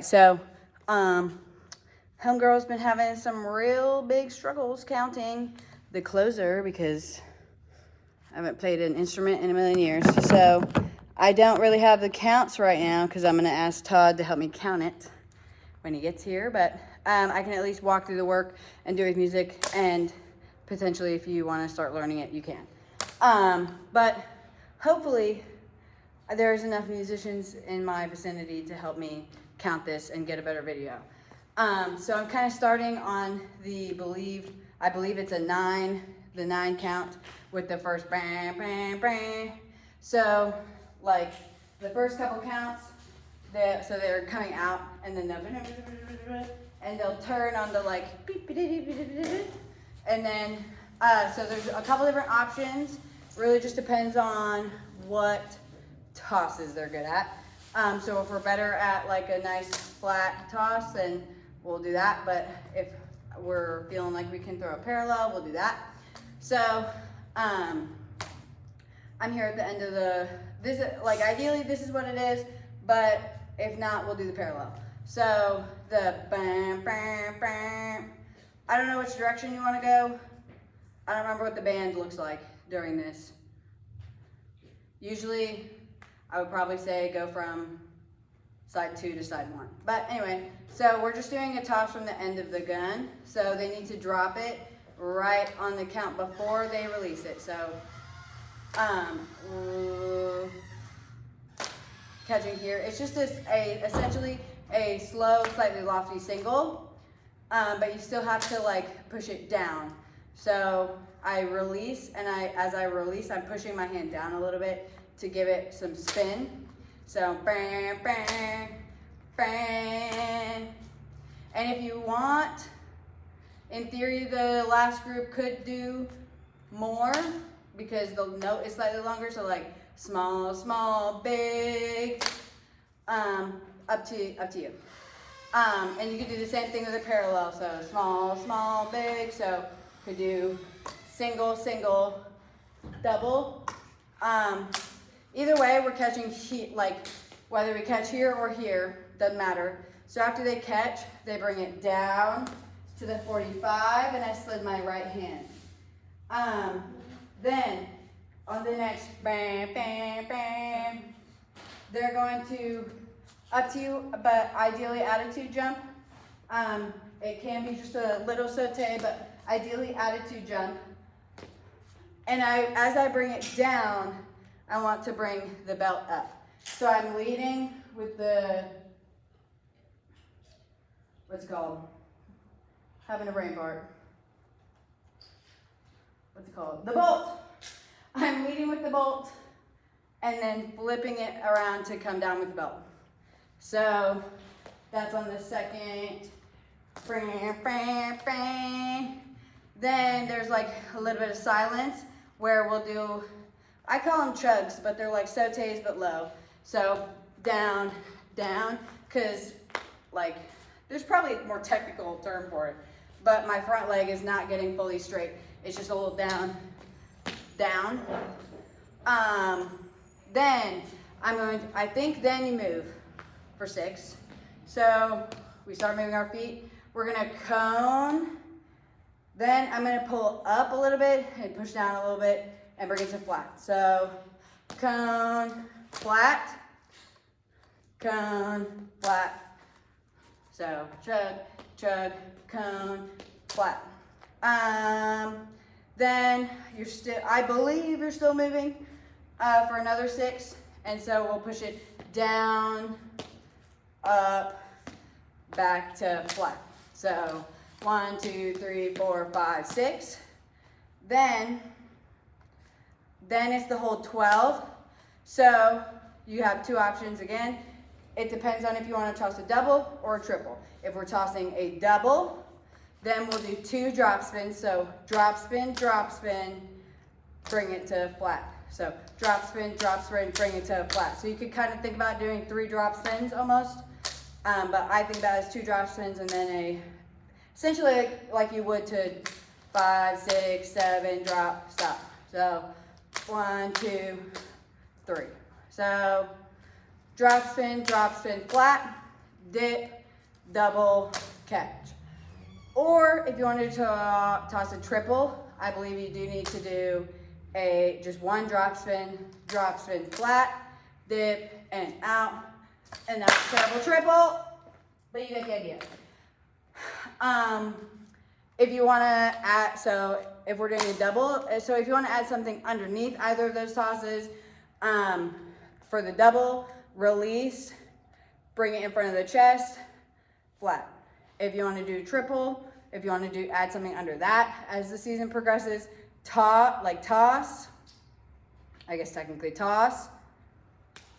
So, homegirl's been having some real big struggles counting the closer because I haven't played an instrument in a million years. So, I don't really have the counts right now because I'm going to ask Todd to help me count it when he gets here. But I can at least walk through the work and do his music, and potentially if you want to start learning it, you can. But hopefully there's enough musicians in my vicinity to help me count this and get a better video. So I'm kind of starting on I believe it's a 9, the 9 count with the first bang, bang, bang. So like the first couple counts, so they're coming out and then they'll turn on the like beep, beep, beep, beep, beep, beep. And then so there's a couple different options. Really just depends on what tosses they're good at. So if we're better at like a nice flat toss, then we'll do that. But if we're feeling like we can throw a parallel, we'll do that. So I'm here at the end of like ideally this is what it is, but if not, we'll do the parallel. So the bam, bam, bam. I don't know which direction you want to go. I don't remember what the band looks like during this. Usually, I would probably say go from side 2 to side 1. But anyway, so we're just doing a toss from the end of the gun. So they need to drop it right on the count before they release it. So, catching here. It's just essentially a slow, slightly lofty single, but you still have to like push it down. So I release, and as I release, I'm pushing my hand down a little bit to give it some spin. So bang, bang, bang. And if you want, in theory, the last group could do more because the note is slightly longer. So like small, small, big, up to you. And you could do the same thing with a parallel. So small, small, big. So could do single, single, double. Either way, we're catching like whether we catch here or here, doesn't matter. So after they catch, they bring it down to the 45, and I slid my right hand. Then on the next bam, bam, bam, they're going to, up to you, but ideally attitude jump. It can be just a little saute, but ideally attitude jump. And as I bring it down, I want to bring the belt up. So I'm leading with the, what's it called? Having a brain fart. What's it called? The bolt. I'm leading with the bolt and then flipping it around to come down with the belt. So that's on the second. Then there's like a little bit of silence where we'll do, I call them chugs, but they're like sautes but low. So down, down, because like there's probably a more technical term for it, but my front leg is not getting fully straight. It's just a little down, down. Then I think then you move for 6. So we start moving our feet. We're gonna cone. Then I'm gonna pull up a little bit and push down a little bit and bring it to flat. So cone, flat, cone, flat. So chug, chug, cone, flat. Then I believe you're still moving for another 6. And so we'll push it down, up, back to flat. So 1, 2, 3, 4, 5, 6. Then it's the whole 12. So you have 2 options again. It depends on if you want to toss a double or a triple. If we're tossing a double, then we'll do 2 drop spins. So drop spin, bring it to flat. So drop spin, bring it to flat. So you could kind of think about doing 3 drop spins almost. But I think that is 2 drop spins and then essentially like you would to 5, 6, 7, drop, stop. So 1, 2, 3. So drop spin, flat, dip, double, catch. Or if you wanted to toss a triple, I believe you do need to do just one drop spin flat, dip, and out. And that's a terrible triple, but you get the idea. If you want to add, so if we're doing a double, so if you want to add something underneath either of those tosses, for the double, release, bring it in front of the chest, flat. If you want to do triple, if you want to add something under that as the season progresses, toss, I guess technically toss,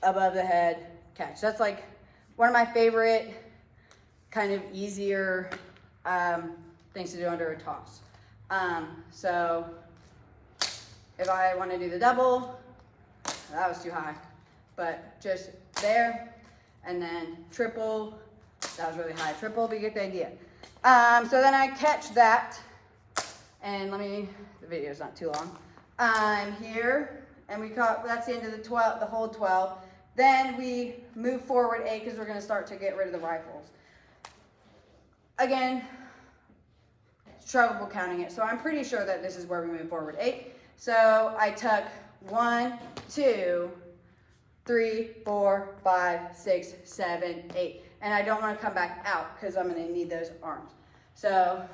above the head, catch. That's like one of my favorite kind of easier things to do under a toss. So if I want to do the double, that was too high, but just there, and then triple, that was really high, triple, but you get the idea. So then I catch that, and the video's not too long. I'm here, and that's the end of the whole 12. Then we move forward 8 because we're going to start to get rid of the rifles. Again, struggle counting it, so I'm pretty sure that this is where we move forward 8. So I tuck 1, 2, 3, 4, 5, 6, 7, 8. And I don't want to come back out because I'm going to need those arms. So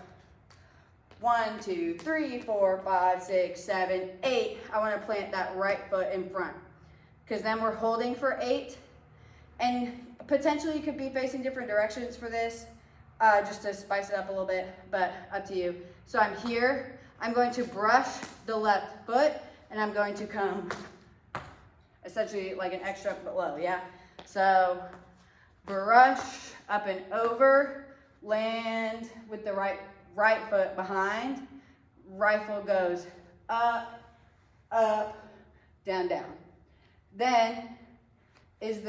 1, 2, 3, 4, 5, 6, 7, 8. I want to plant that right foot in front because then we're holding for 8. And potentially you could be facing different directions for this just to spice it up a little bit, but up to you. So I'm here. I'm going to brush the left foot and I'm going to come essentially like an extra below, yeah? So brush up and over, land with the right foot behind, rifle goes up, up, down, down. Then it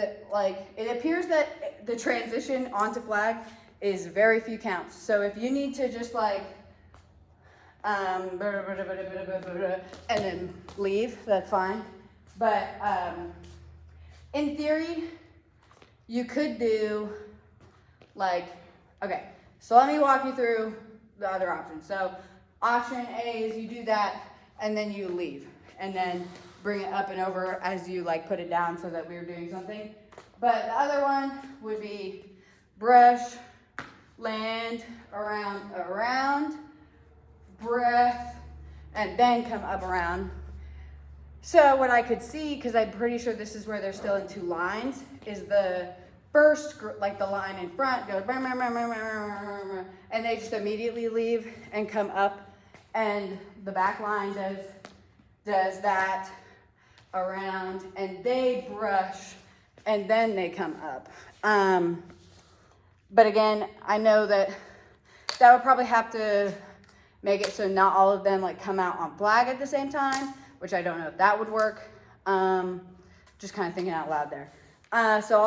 appears that the transition onto flag is very few counts. So if you need to just and then leave, that's fine. But in theory, you could do okay, so let me walk you through the other options. So option A is you do that and then you leave and then bring it up and over as you put it down so that we're doing something. But the other one would be brush, land, around, breath, and then come up around. So what I could see, because I'm pretty sure this is where they're still in 2 lines, is the first, the line in front goes, and they just immediately leave and come up, and the back line does that around, and they brush, and then they come up. But again, I know that would probably have to make it so not all of them come out on flag at the same time, which I don't know if that would work. Just kind of thinking out loud there. So